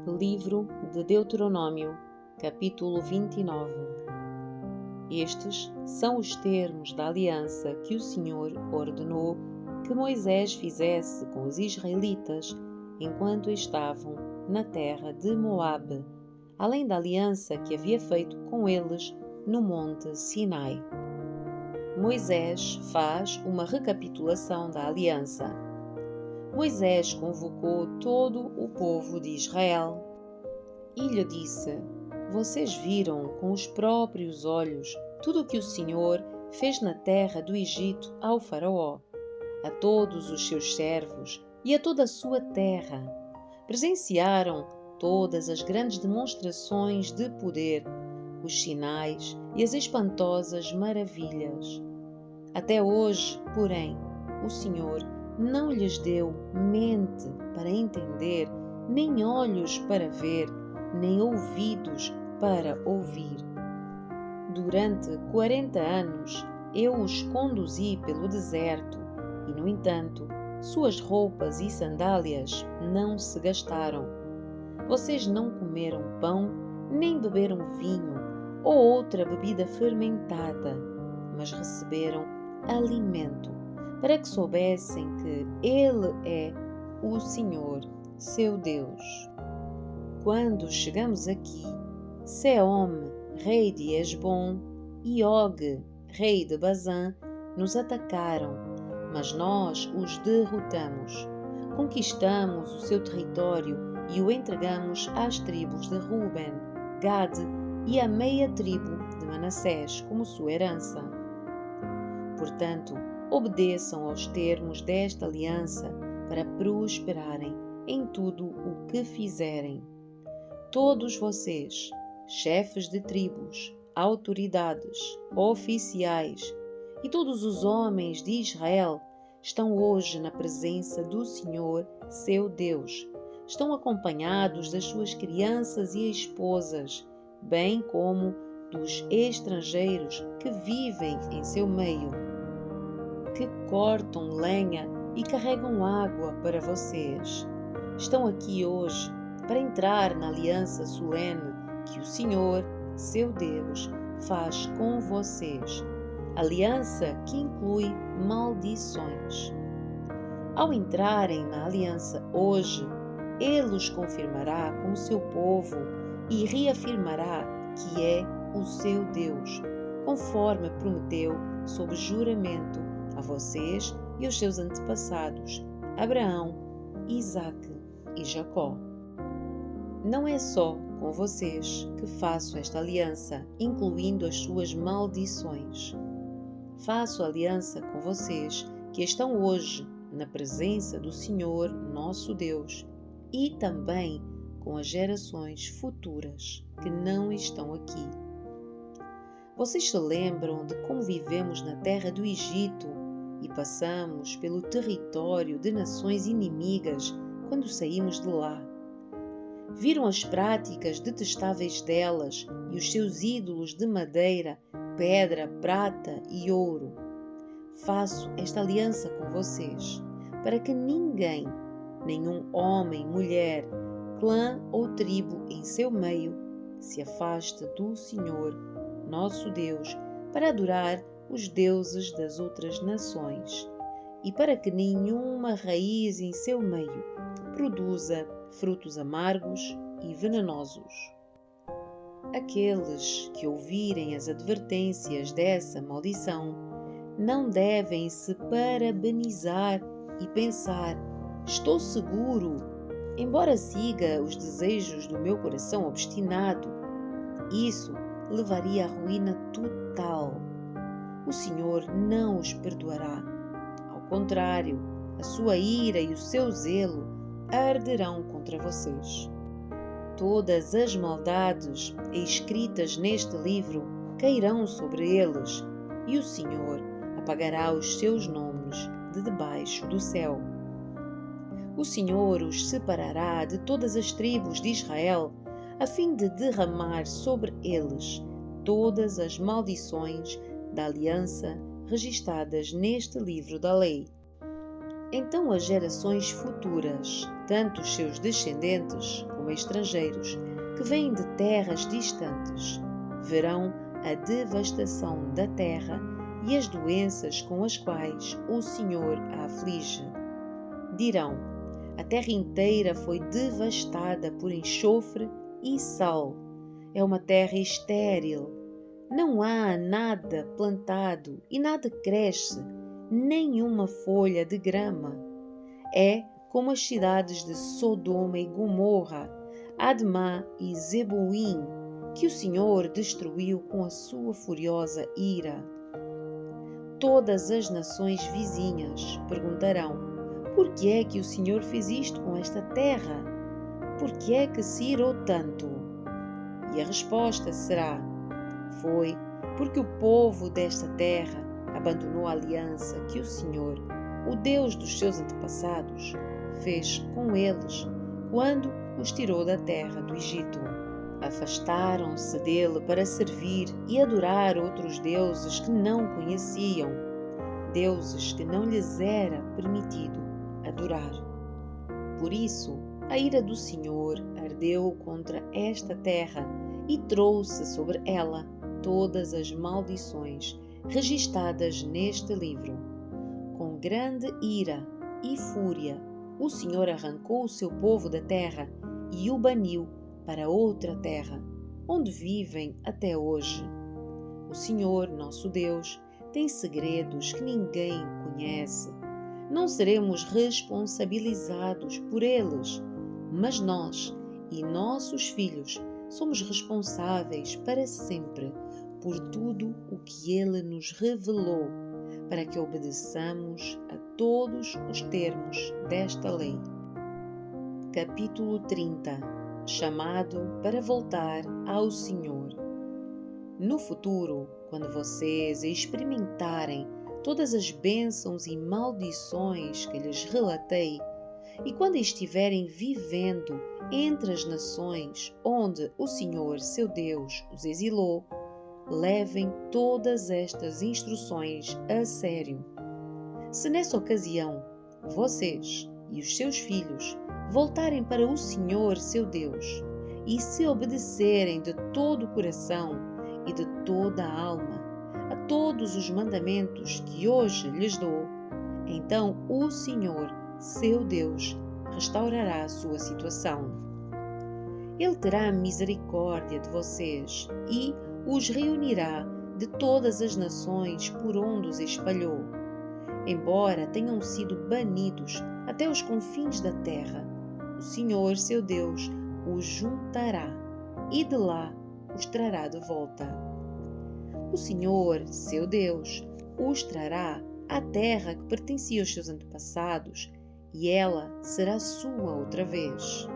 Livro de Deuteronômio, capítulo 29. Estes são os termos da aliança que o Senhor ordenou que Moisés fizesse com os israelitas enquanto estavam na terra de Moabe, além da aliança que havia feito com eles no monte Sinai. Moisés faz uma recapitulação da aliança. Moisés convocou todo o povo de Israel e lhe disse: Vocês viram com os próprios olhos tudo o que o Senhor fez na terra do Egito ao faraó, a todos os seus servos e a toda a sua terra. Presenciaram todas as grandes demonstrações de poder, os sinais e as espantosas maravilhas. Até hoje, porém, o Senhor não lhes deu mente para entender, nem olhos para ver, nem ouvidos para ouvir. Durante 40 anos eu os conduzi pelo deserto e, no entanto, suas roupas e sandálias não se gastaram. Vocês não comeram pão, nem beberam vinho ou outra bebida fermentada, mas receberam alimento, para que soubessem que Ele é o Senhor, seu Deus. Quando chegamos aqui, Sehom, rei de Hesbom, e Og, rei de Bazã, nos atacaram, mas nós os derrotamos. Conquistamos o seu território e o entregamos às tribos de Ruben, Gad e à meia tribo de Manassés como sua herança. Portanto, obedeçam aos termos desta aliança para prosperarem em tudo o que fizerem. Todos vocês, chefes de tribos, autoridades, oficiais e todos os homens de Israel, estão hoje na presença do Senhor, seu Deus. Estão acompanhados das suas crianças e esposas, bem como dos estrangeiros que vivem em seu meio, que cortam lenha e carregam água para vocês. Estão aqui hoje para entrar na aliança solene que o Senhor, seu Deus, faz com vocês. Aliança que inclui maldições. Ao entrarem na aliança hoje, Ele os confirmará como seu povo e reafirmará que é o seu Deus, conforme prometeu sob juramento a vocês e aos seus antepassados, Abraão, Isaque e Jacó. Não é só com vocês que faço esta aliança, incluindo as suas maldições. Faço aliança com vocês que estão hoje na presença do Senhor, nosso Deus, e também com as gerações futuras que não estão aqui. Vocês se lembram de como vivemos na terra do Egito e passamos pelo território de nações inimigas quando saímos de lá? Viram as práticas detestáveis delas e os seus ídolos de madeira, pedra, prata e ouro. Faço esta aliança com vocês, para que ninguém, nenhum homem, mulher, clã ou tribo em seu meio, se afaste do Senhor, nosso Deus, para adorar os deuses das outras nações, e para que nenhuma raiz em seu meio produza frutos amargos e venenosos. Aqueles que ouvirem as advertências dessa maldição não devem se parabenizar e pensar: estou seguro, embora siga os desejos do meu coração obstinado. Isso levaria à ruína total. O Senhor não os perdoará. Ao contrário, a sua ira e o seu zelo arderão contra vocês. Todas as maldades escritas neste livro cairão sobre eles, e o Senhor apagará os seus nomes de debaixo do céu. O Senhor os separará de todas as tribos de Israel, a fim de derramar sobre eles todas as maldições da aliança registadas neste livro da lei. Então as gerações futuras, tanto os seus descendentes como estrangeiros que vêm de terras distantes. Verão a devastação da terra e as doenças com as quais o Senhor a aflige. Dirão: a terra inteira foi devastada por enxofre e sal. É uma terra estéril. Não há nada plantado e nada cresce, nenhuma folha de grama. É como as cidades de Sodoma e Gomorra, Admá e Zeboim, que o Senhor destruiu com a sua furiosa ira. Todas as nações vizinhas perguntarão: por que é que o Senhor fez isto com esta terra? Por que é que se irou tanto? E a resposta será: foi porque o povo desta terra abandonou a aliança que o Senhor, o Deus dos seus antepassados, fez com eles quando os tirou da terra do Egito. Afastaram-se dele para servir e adorar outros deuses que não conheciam, deuses que não lhes era permitido adorar. Por isso, a ira do Senhor ardeu contra esta terra e trouxe sobre ela todas as maldições registadas neste livro. Com grande ira e fúria, o Senhor arrancou o seu povo da terra e o baniu para outra terra, onde vivem até hoje. O Senhor, nosso Deus, tem segredos que ninguém conhece. Não seremos responsabilizados por eles, mas nós e nossos filhos somos responsáveis para sempre por tudo o que Ele nos revelou, para que obedeçamos a todos os termos desta lei. Capítulo 30. Chamado para voltar ao Senhor. No futuro, quando vocês experimentarem todas as bênçãos e maldições que lhes relatei, e quando estiverem vivendo entre as nações onde o Senhor, seu Deus, os exilou, levem todas estas instruções a sério. Se nessa ocasião vocês e os seus filhos voltarem para o Senhor, seu Deus, e se obedecerem de todo o coração e de toda a alma a todos os mandamentos que hoje lhes dou, então o Senhor, seu Deus, restaurará a sua situação. Ele terá misericórdia de vocês e os reunirá de todas as nações por onde os espalhou. Embora tenham sido banidos até os confins da terra, o Senhor, seu Deus, os juntará e de lá os trará de volta. O Senhor, seu Deus, os trará à terra que pertencia aos seus antepassados, e ela será sua outra vez.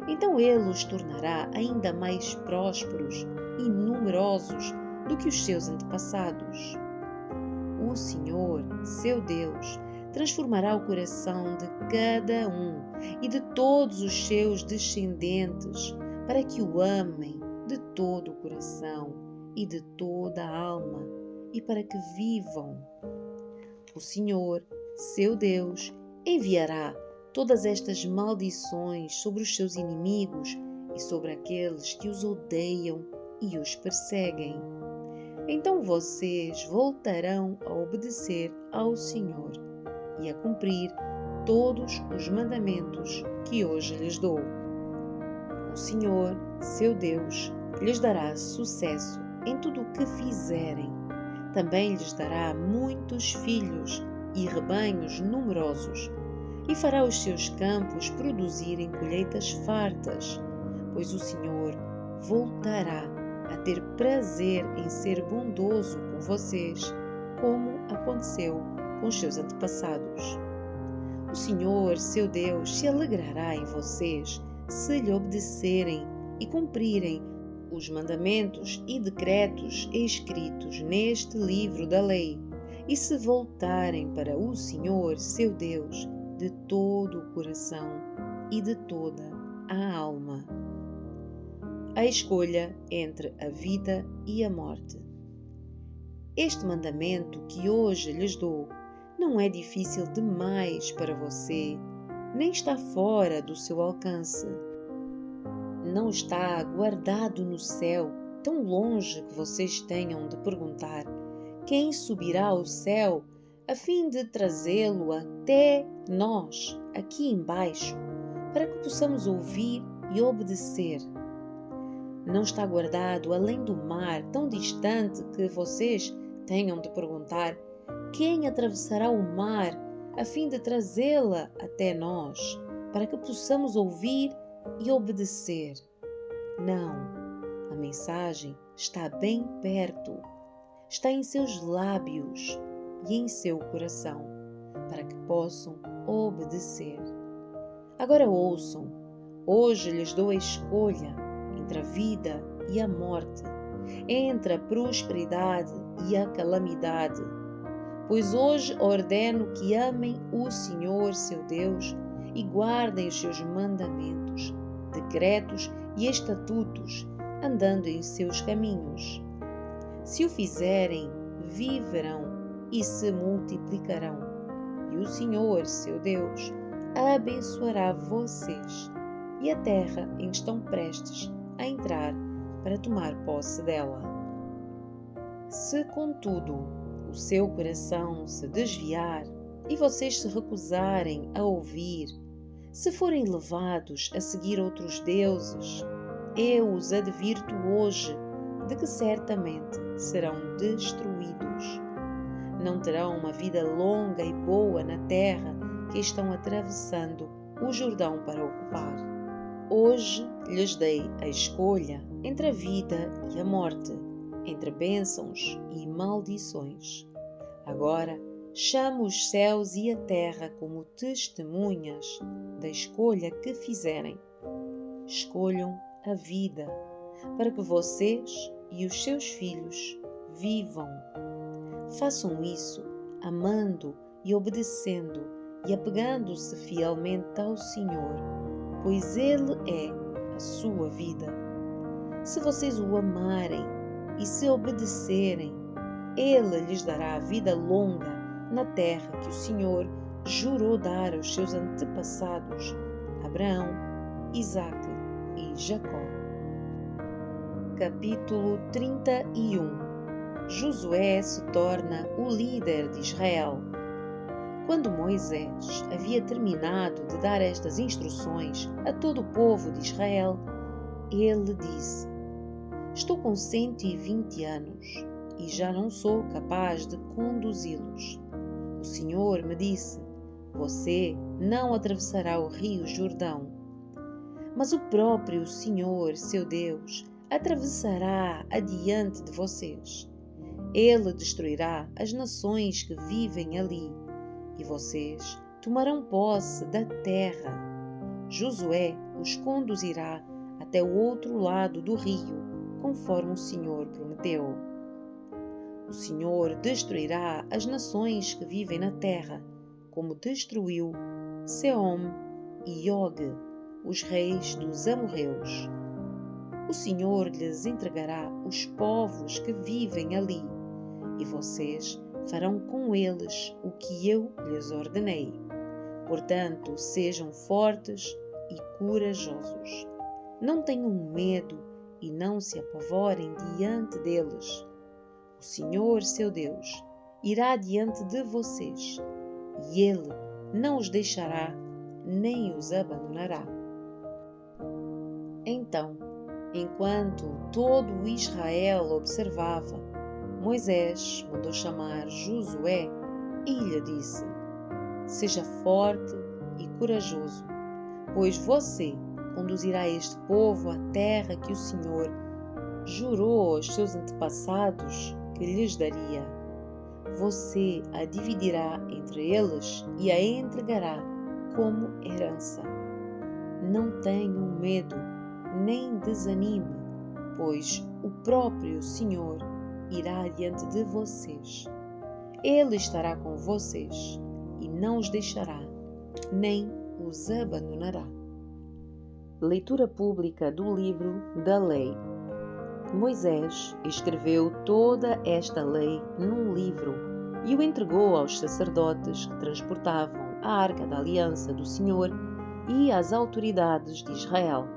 Então ele os tornará ainda mais prósperos e numerosos do que os seus antepassados. O Senhor, seu Deus, transformará o coração de cada um e de todos os seus descendentes, para que o amem de todo o coração e de toda a alma, e para que vivam. O Senhor, seu Deus, enviará todas estas maldições sobre os seus inimigos e sobre aqueles que os odeiam e os perseguem. Então vocês voltarão a obedecer ao Senhor e a cumprir todos os mandamentos que hoje lhes dou. O Senhor, seu Deus, lhes dará sucesso em tudo o que fizerem. Também lhes dará muitos filhos e rebanhos numerosos, e fará os seus campos produzirem colheitas fartas, pois o Senhor voltará a ter prazer em ser bondoso com vocês, como aconteceu com os seus antepassados. O Senhor, seu Deus, se alegrará em vocês se lhe obedecerem e cumprirem os mandamentos e decretos escritos neste livro da lei, e se voltarem para o Senhor, seu Deus, de todo o coração e de toda a alma. A escolha entre a vida e a morte. Este mandamento que hoje lhes dou não é difícil demais para você, nem está fora do seu alcance. não está guardado no céu, tão longe que vocês tenham de perguntar: quem subirá ao céu a fim de trazê-lo até nós, aqui embaixo, para que possamos ouvir e obedecer? Não está guardado além do mar, tão distante que vocês tenham de perguntar: quem atravessará o mar a fim de trazê-la até nós, para que possamos ouvir e obedecer? Não, a mensagem está bem perto, está em seus lábios e em seu coração, para que possam obedecer. Agora ouçam, hoje lhes dou a escolha entre a vida e a morte, entre a prosperidade e a calamidade. Pois hoje ordeno que amem o Senhor seu Deus e guardem os seus mandamentos, decretos e estatutos, andando em seus caminhos. Se o fizerem, viverão e se multiplicarão, e o Senhor seu Deus abençoará vocês e a terra em que estão prestes a entrar para tomar posse dela. Se, contudo, o seu coração se desviar e vocês se recusarem a ouvir, se forem levados a seguir outros deuses, eu os advirto hoje de que certamente serão destruídos. Não terão uma vida longa e boa na terra que estão atravessando o Jordão para ocupar. Hoje lhes dei a escolha entre a vida e a morte, entre bênçãos e maldições. Agora chamo os céus e a terra como testemunhas da escolha que fizerem. Escolham a vida, para que vocês e os seus filhos vivam. Façam isso amando e obedecendo e apegando-se fielmente ao Senhor, pois Ele é a sua vida. Se vocês o amarem e se obedecerem, Ele lhes dará a vida longa na terra que o Senhor jurou dar aos seus antepassados, Abraão, Isaque e Jacó. Capítulo 31. Josué se torna o líder de Israel. Quando Moisés havia terminado de dar estas instruções a todo o povo de Israel, ele disse: Estou com 120 anos e já não sou capaz de conduzi-los. O Senhor me disse: Você não atravessará o rio Jordão, mas o próprio Senhor, seu Deus, atravessará adiante de vocês. Ele destruirá as nações que vivem ali, e vocês tomarão posse da terra. Josué os conduzirá até o outro lado do rio, conforme o Senhor prometeu. O Senhor destruirá as nações que vivem na terra, como destruiu Sehom e Og, os reis dos amorreus. O Senhor lhes entregará os povos que vivem ali, e vocês farão com eles o que eu lhes ordenei. Portanto, sejam fortes e corajosos. Não tenham medo e não se apavorem diante deles. O Senhor, seu Deus, irá diante de vocês, e Ele não os deixará nem os abandonará. Então, enquanto todo Israel observava, Moisés mandou chamar Josué e lhe disse: Seja forte e corajoso, pois você conduzirá este povo à terra que o Senhor jurou aos seus antepassados que lhes daria. Você a dividirá entre eles e a entregará como herança. Não tenham medo, nem desanime, pois o próprio Senhor irá diante de vocês. Ele estará com vocês e não os deixará, nem os abandonará. Leitura pública do livro da Lei. Moisés escreveu toda esta lei num livro e o entregou aos sacerdotes que transportavam a Arca da Aliança do Senhor e às autoridades de Israel.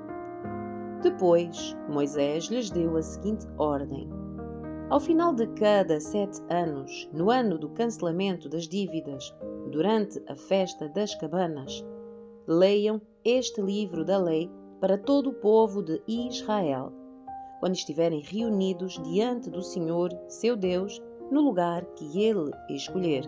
Depois, Moisés lhes deu a seguinte ordem: ao final de cada 7 anos, no ano do cancelamento das dívidas, durante a festa das cabanas, leiam este livro da lei para todo o povo de Israel, quando estiverem reunidos diante do Senhor, seu Deus, no lugar que Ele escolher.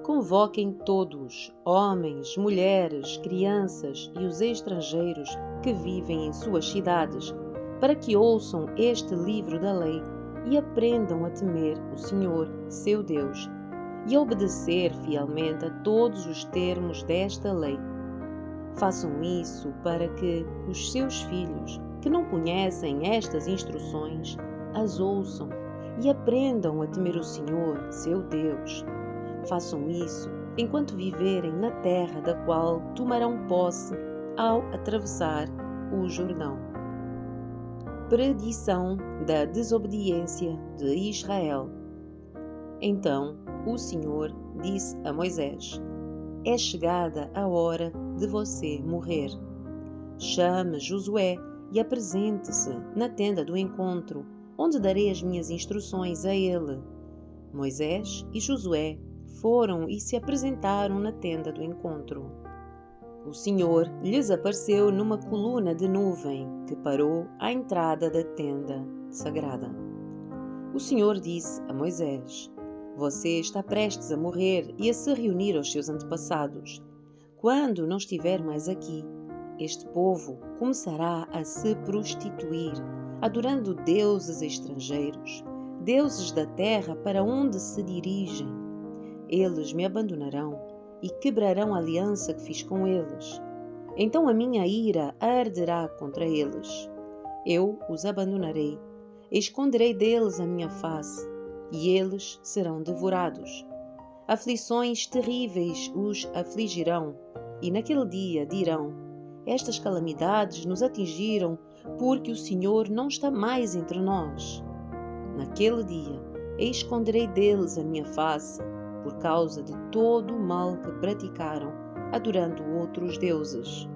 Convoquem todos, homens, mulheres, crianças e os estrangeiros que vivem em suas cidades, para que ouçam este livro da lei e aprendam a temer o Senhor, seu Deus, e a obedecer fielmente a todos os termos desta lei. Façam isso para que os seus filhos, que não conhecem estas instruções, as ouçam e aprendam a temer o Senhor, seu Deus. Façam isso enquanto viverem na terra da qual tomarão posse ao atravessar o Jordão. Predição da desobediência de Israel. Então o Senhor disse a Moisés: é chegada a hora de você morrer. Chame Josué e apresente-se na tenda do encontro, onde darei as minhas instruções a ele. Moisés e Josué foram e se apresentaram na tenda do encontro. O Senhor lhes apareceu numa coluna de nuvem que parou à entrada da tenda sagrada. O Senhor disse a Moisés: você está prestes a morrer e a se reunir aos seus antepassados. Quando não estiver mais aqui, este povo começará a se prostituir, adorando deuses estrangeiros, deuses da terra para onde se dirigem. Eles me abandonarão e quebrarão a aliança que fiz com eles. Então a minha ira arderá contra eles. Eu os abandonarei, esconderei deles a minha face, e eles serão devorados. Aflições terríveis os afligirão, e naquele dia dirão: estas calamidades nos atingiram porque o Senhor não está mais entre nós. Naquele dia esconderei deles a minha face, por causa de todo o mal que praticaram, adorando outros deuses.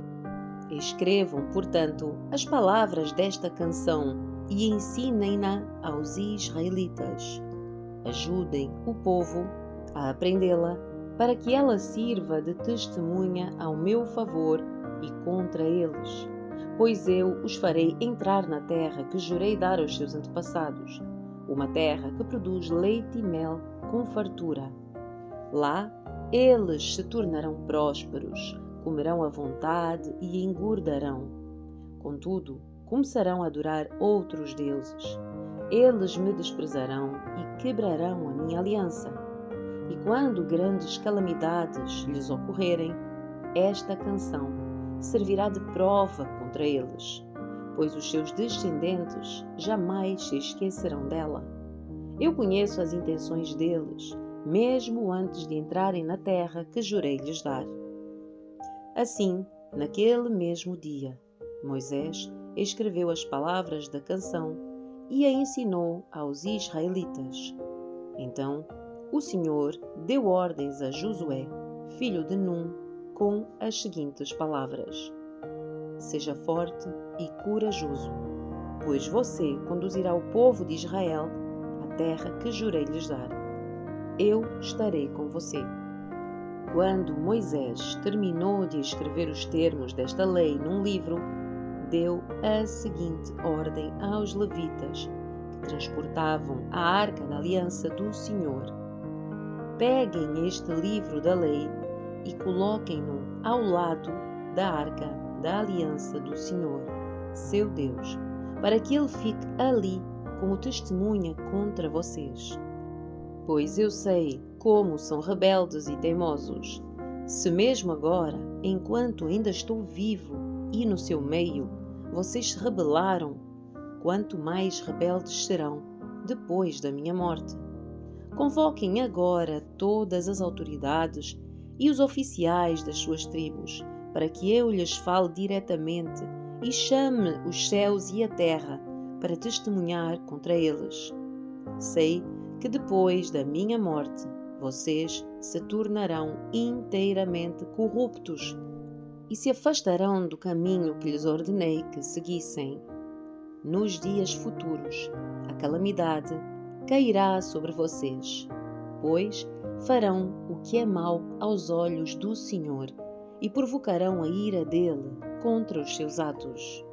Escrevam, portanto, as palavras desta canção e ensinem-na aos israelitas. Ajudem o povo a aprendê-la, para que ela sirva de testemunha ao meu favor e contra eles. Pois eu os farei entrar na terra que jurei dar aos seus antepassados, uma terra que produz leite e mel com fartura. Lá eles se tornarão prósperos, comerão à vontade e engordarão. Contudo, começarão a adorar outros deuses. Eles me desprezarão e quebrarão a minha aliança. E quando grandes calamidades lhes ocorrerem, esta canção servirá de prova contra eles, pois os seus descendentes jamais se esquecerão dela. Eu conheço as intenções deles, mesmo antes de entrarem na terra que jurei lhes dar. Assim, naquele mesmo dia, Moisés escreveu as palavras da canção e a ensinou aos israelitas. Então, o Senhor deu ordens a Josué, filho de Num, com as seguintes palavras: seja forte e corajoso, pois você conduzirá o povo de Israel à terra que jurei lhes dar. Eu estarei com você. Quando Moisés terminou de escrever os termos desta lei num livro, deu a seguinte ordem aos levitas, que transportavam a arca da aliança do Senhor: peguem este livro da lei e coloquem-no ao lado da arca da aliança do Senhor, seu Deus, para que ele fique ali como testemunha contra vocês. Pois eu sei como são rebeldes e teimosos. Se mesmo agora, enquanto ainda estou vivo e no seu meio, vocês se rebelaram, quanto mais rebeldes serão depois da minha morte. Convoquem agora todas as autoridades e os oficiais das suas tribos, para que eu lhes fale diretamente e chame os céus e a terra para testemunhar contra eles. Sei que depois da minha morte vocês se tornarão inteiramente corruptos e se afastarão do caminho que lhes ordenei que seguissem. Nos dias futuros, a calamidade cairá sobre vocês, pois farão o que é mau aos olhos do Senhor e provocarão a ira dele contra os seus atos.